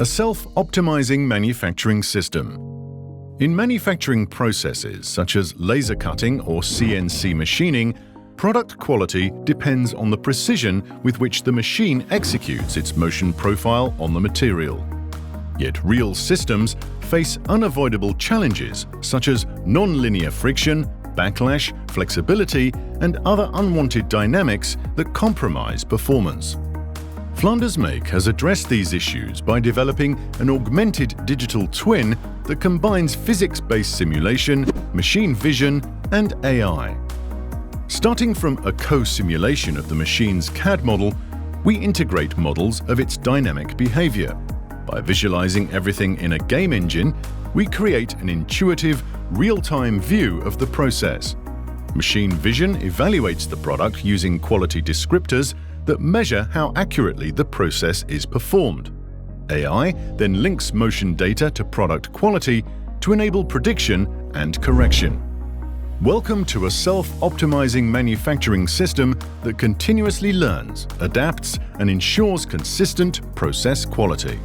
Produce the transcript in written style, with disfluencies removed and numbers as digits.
A self-optimizing manufacturing system. In manufacturing processes such as laser cutting or CNC machining, product quality depends on the precision with which the machine executes its motion profile on the material. Yet real systems face unavoidable challenges such as nonlinear friction, backlash, flexibility, and other unwanted dynamics that compromise performance. Flanders Make has addressed these issues by developing an augmented digital twin that combines physics-based simulation, machine vision, and AI. Starting from a co-simulation of the machine's CAD model, we integrate models of its dynamic behavior. By visualizing everything in a game engine, we create an intuitive, real-time view of the process. Machine vision evaluates the product using quality descriptors that measure how accurately the process is performed. AI then links motion data to product quality to enable prediction and correction. Welcome to a self-optimizing manufacturing system that continuously learns, adapts, and ensures consistent process quality.